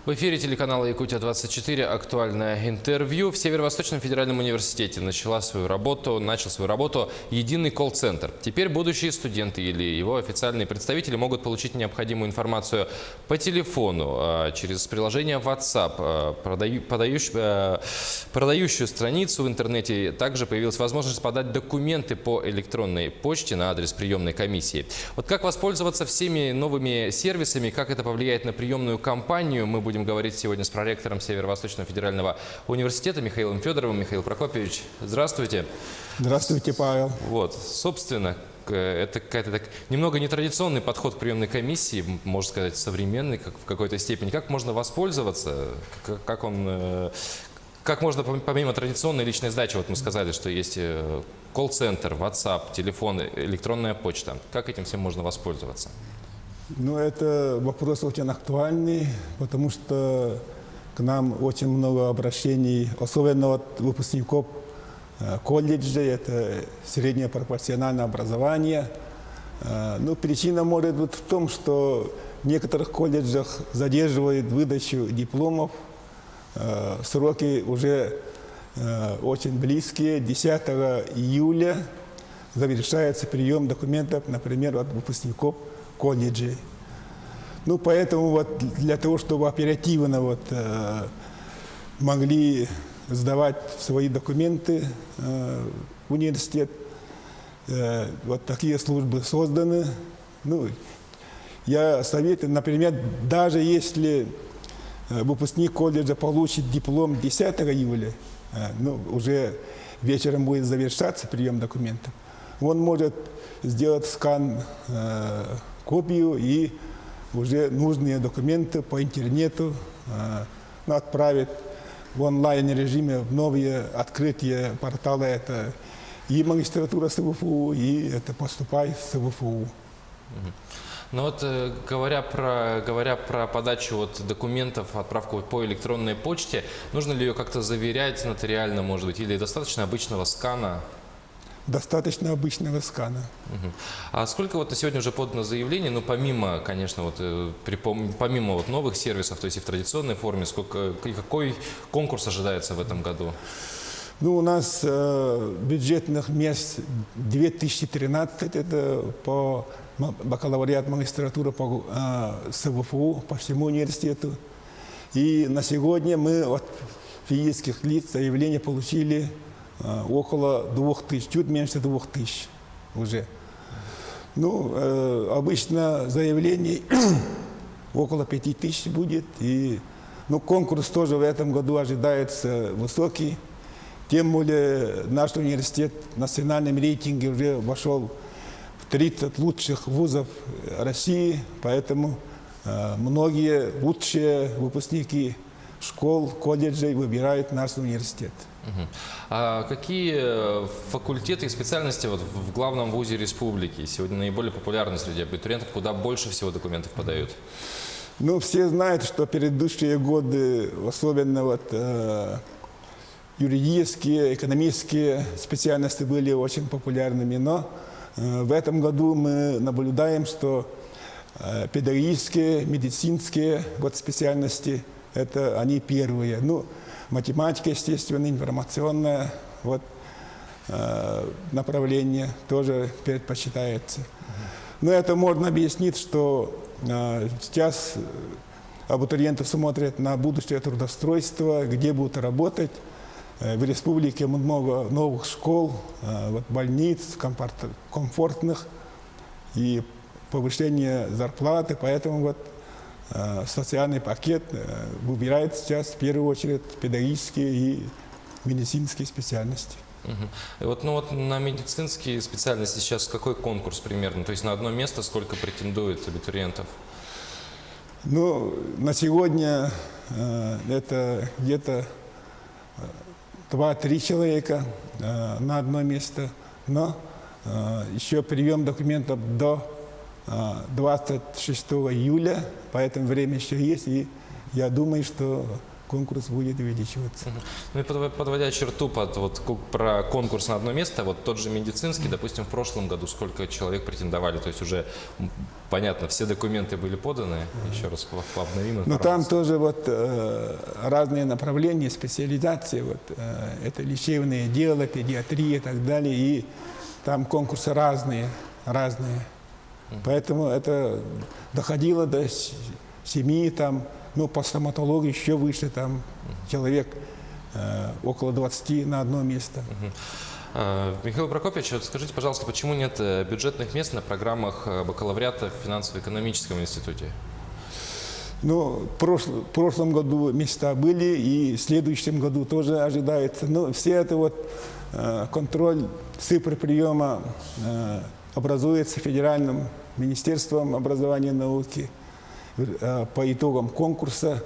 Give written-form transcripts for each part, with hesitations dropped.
В эфире телеканала «Якутия-24» актуальное интервью. В Северо-Восточном федеральном университете начал свою работу единый колл-центр. Теперь будущие студенты или его официальные представители могут получить необходимую информацию по телефону, через приложение WhatsApp, продающую страницу в интернете. Также появилась возможность подать документы по электронной почте на адрес приемной комиссии. Вот как воспользоваться всеми новыми сервисами, как это повлияет на приемную кампанию, мы будем говорить сегодня с проректором Северо-Восточного федерального университета Михаилом Федоровым. Михаил Прокопьевич, здравствуйте. Здравствуйте, Павел. Вот, собственно, это какая-то немного нетрадиционный подход к приемной комиссии, можно сказать, современный в какой-то степени. Как можно воспользоваться? Как можно, помимо традиционной личной сдачи, вот мы сказали, что есть колл-центр, WhatsApp, телефон, электронная почта. Как этим всем можно воспользоваться? Ну, это вопрос очень актуальный, потому что к нам очень много обращений, особенно от выпускников колледжей, это среднее профессиональное образование. Ну, причина может быть в том, что в некоторых колледжах задерживают выдачу дипломов. Сроки уже очень близкие. 10 июля завершается прием документов, например, от выпускников колледжей. Ну, поэтому вот для того, чтобы оперативно могли сдавать свои документы в университет, вот такие службы созданы. Ну, я советую, например, даже если выпускник колледжа получит диплом 10 июля, ну, уже вечером будет завершаться прием документов, он может сделать скан, копию и уже нужные документы по интернету отправить в онлайн-режиме в новые открытия портала. Это и магистратура СВФУ, и это «Поступай» СВФУ. Ну вот, говоря про подачу документов, отправку по электронной почте, нужно ли ее как-то заверять нотариально, может быть, или достаточно обычного скана? Достаточно обычного скана. А сколько на сегодня уже подано заявлений, ну помимо, конечно, помимо новых сервисов, то есть и в традиционной форме, какой конкурс ожидается в этом году? Ну, у нас бюджетных мест 2013, это по бакалавриат, магистратура по СВФУ, по всему университету. И на сегодня мы от физических лиц заявления получили около 2000, чуть меньше 2000 уже. Ну, обычно заявлений около 5000 будет. И, ну, конкурс тоже в этом году ожидается высокий. Тем более наш университет в национальном рейтинге уже вошел в 30 лучших вузов России, поэтому многие лучшие выпускники школ, колледжей выбирают наш университет. А какие факультеты и специальности в главном вузе республики сегодня наиболее популярны среди абитуриентов, куда больше всего документов подают? Ну, все знают, что предыдущие годы, особенно юридические, экономические специальности были очень популярными, но в этом году мы наблюдаем, что педагогические, медицинские специальности, это они первые. Ну, математика, естественно, информационное направление тоже предпочитается. Но это можно объяснить, что сейчас абитуриенты смотрят на будущее трудоустройство, где будут работать. В республике много новых школ, больниц, комфортных и повышение зарплаты, поэтому социальный пакет выбирает сейчас в первую очередь педагогические и медицинские специальности. И на медицинские специальности сейчас какой конкурс примерно? То есть на одно место сколько претендует абитуриентов? Ну, на сегодня это где-то 2-3 человека на одно место, но еще прием документов до 26 июля, поэтому время еще есть, и я думаю, что конкурс будет увеличиваться. Ну и подводя черту про конкурс на одно место, вот тот же медицинский, допустим, в прошлом году сколько человек претендовали, то есть уже понятно, все документы были поданы, еще раз обновим информацию. Но там тоже вот разные направления, специализации, вот, это лечебное дело, педиатрия и так далее, и там конкурсы разные. Поэтому это доходило до 7, там, ну, по стоматологии еще выше, там, человек около 20 на одно место. Михаил Прокопьевич, вот скажите, пожалуйста, почему нет бюджетных мест на программах бакалавриата в финансово-экономическом институте? Ну, в прошлом году места были, и в следующем году тоже ожидается. Но все это вот контроль цифр приема образуется Федеральным министерством образования и науки по итогам конкурса.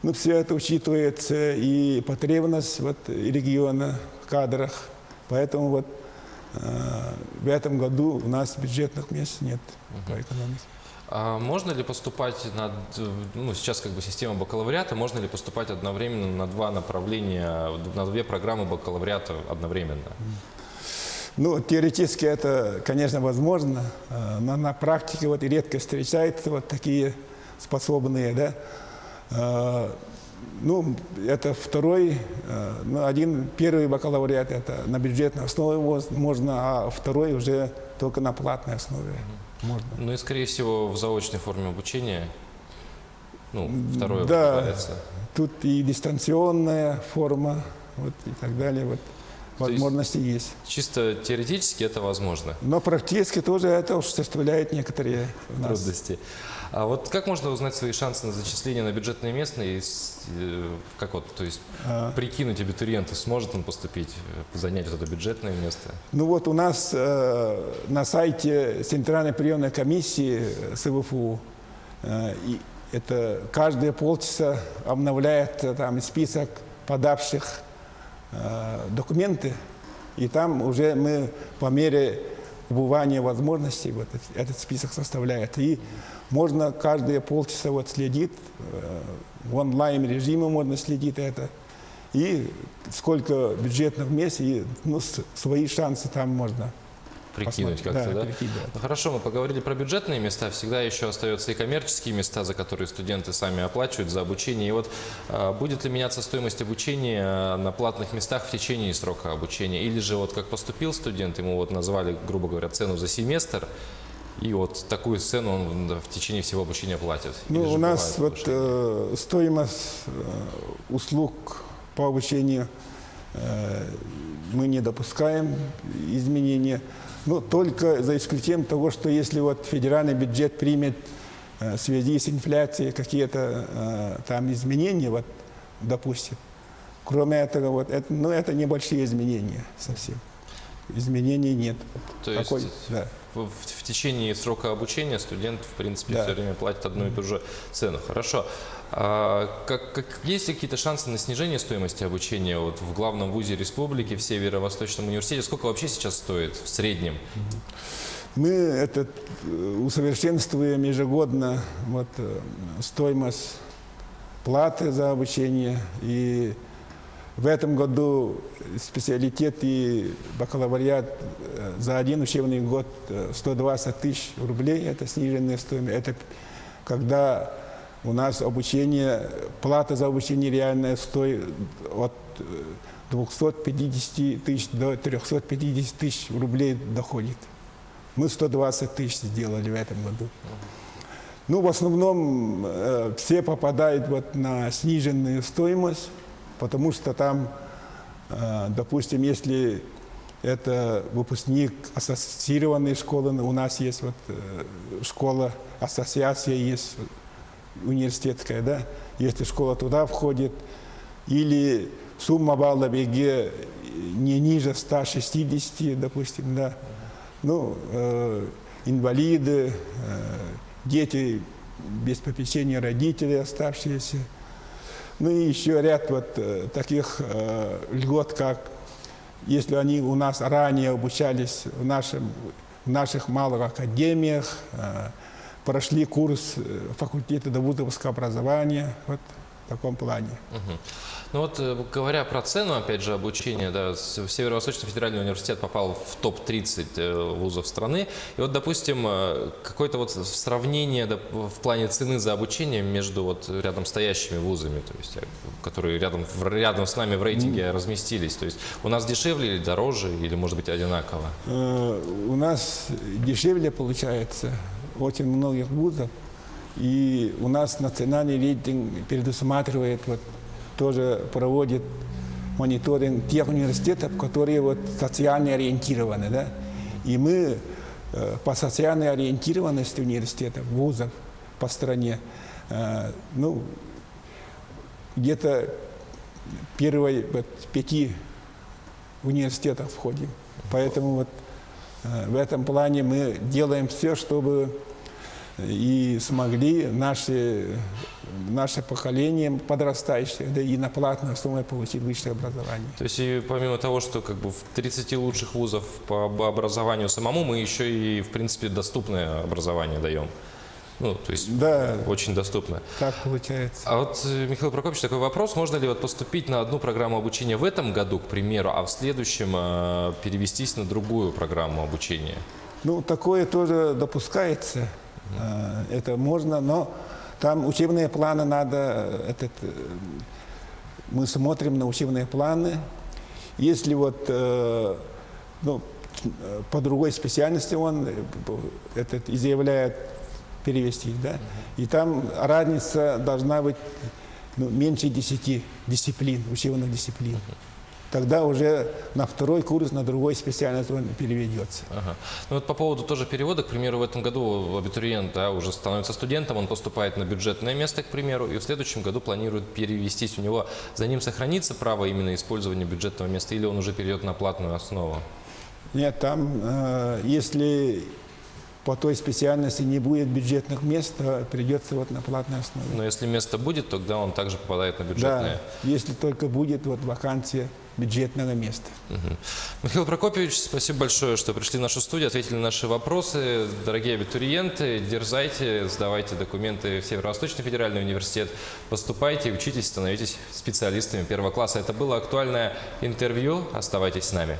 Ну, все это учитывается и потребность вот, региона в кадрах. Поэтому вот в этом году у нас бюджетных мест нет по экономике. А можно ли поступать ну, сейчас как бы система бакалавриата, можно ли поступать одновременно на 2 направления, на 2 программы бакалавриата одновременно? Ну, теоретически это, конечно, возможно, но на практике вот редко встречаются вот такие способные, да. Ну, это второй, ну, первый бакалавриат это на бюджетной основе можно, а второй уже только на платной основе можно. Ну и, скорее всего, в заочной форме обучения, ну, второе да, предполагается. Тут и дистанционная форма, вот, и так далее, вот, возможности есть. Чисто теоретически это возможно. Но практически тоже это составляет некоторые трудности. А вот как можно узнать свои шансы на зачисление на бюджетное место? И как вот, то есть прикинуть абитуриенту, сможет он поступить, занять вот это бюджетное место? Ну вот у нас на сайте Центральной приемной комиссии СВФУ это каждые полчаса обновляется там список подавших документы, и там уже мы по мере убывания возможностей вот этот список составляет. И можно каждые полчаса вот следить, в онлайн-режиме можно следить это. И сколько бюджетных мест, и ну, свои шансы там можно прикинуть как-то, да? Прикинуть, да. Ну, хорошо, мы поговорили про бюджетные места, всегда еще остаются и коммерческие места, за которые студенты сами оплачивают за обучение. И вот будет ли меняться стоимость обучения на платных местах в течение срока обучения? Или же вот как поступил студент, ему вот назвали, грубо говоря, цену за семестр, и вот такую цену он в течение всего обучения платит? Ну, у нас вот стоимость услуг по обучению мы не допускаем изменения. Но только за исключением того, что если вот федеральный бюджет примет в связи с инфляцией какие-то там изменения, вот, допустим. Кроме этого, вот, это небольшие изменения совсем. Изменений нет. То есть в течение срока обучения студент, в принципе, все время платит одну и ту же цену. Хорошо. Есть ли какие-то шансы на снижение стоимости обучения вот в главном вузе республики, в Северо-Восточном университете? Сколько вообще сейчас стоит в среднем? Мы усовершенствуем ежегодно вот, стоимость платы за обучение. И в этом году специалитет и бакалавриат за один учебный год 120 тысяч рублей. Это сниженная стоимость. Это когда у нас обучение, плата за обучение реальная стоит от 250 тысяч до 350 тысяч рублей доходит. Мы 120 тысяч сделали в этом году. Ну, в основном все попадают вот на сниженную стоимость, потому что там, допустим, если это выпускник ассоциированной школы, у нас есть вот школа, ассоциация есть, университетская, да, если школа туда входит, или сумма балла БГ не ниже 160, допустим, да, ну, инвалиды, дети без попечения родителей оставшиеся, ну и еще ряд вот таких льгот, как если они у нас ранее обучались в наших малых академиях, прошли курс факультета довузовского образования, вот в таком плане. Ну вот, говоря про цену, опять же, обучения, да, Северо-Восточный федеральный университет попал в топ-30 вузов страны. И вот, допустим, какое-то вот сравнение в плане цены за обучение между вот рядом стоящими вузами, то есть, которые рядом с нами в рейтинге разместились. То есть у нас дешевле или дороже, или, может быть, одинаково? У нас дешевле получается очень многих вузов. И у нас национальный рейтинг предусматривает, вот, тоже проводит мониторинг тех университетов, которые вот социально ориентированы. Да? И мы по социальной ориентированности университетов, вузов по стране, ну, где-то первой вот, 5 университетов входим. Поэтому вот в этом плане мы делаем все, чтобы и смогли наше поколение подрастающее, да, и на платной основе получить высшее образование. То есть и помимо того, что как бы в 30 лучших вузов по образованию самому, мы еще и, в принципе, доступное образование даем. Ну, то есть Да, очень доступно. так получается. А вот, Михаил Прокопьевич, такой вопрос. Можно ли вот поступить на одну программу обучения в этом году, к примеру, а в следующем перевестись на другую программу обучения? Ну, такое тоже допускается. Это можно, но там учебные планы надо, мы смотрим на учебные планы. Если вот ну, по другой специальности он заявляет перевести, да, и там разница должна быть меньше 10 дисциплин, учебных дисциплин. Тогда уже на второй курс, на другой специальность он переведется. Ага. Ну вот по поводу тоже перевода, к примеру, в этом году абитуриент, да, уже становится студентом, он поступает на бюджетное место, к примеру, и в следующем году планирует перевестись. У него за ним сохранится право именно использования бюджетного места, или он уже перейдет на платную основу? Нет, там, если по той специальности не будет бюджетных мест, то придется вот на платной основе. Но если место будет, тогда он также попадает на бюджетное. Да, если только будет вот вакансия бюджетного места. Михаил Прокопьевич, спасибо большое, что пришли в нашу студию, ответили на наши вопросы. Дорогие абитуриенты, дерзайте, сдавайте документы в Северо-Восточный федеральный университет, поступайте, учитесь, становитесь специалистами первого класса. Это было актуальное интервью. Оставайтесь с нами.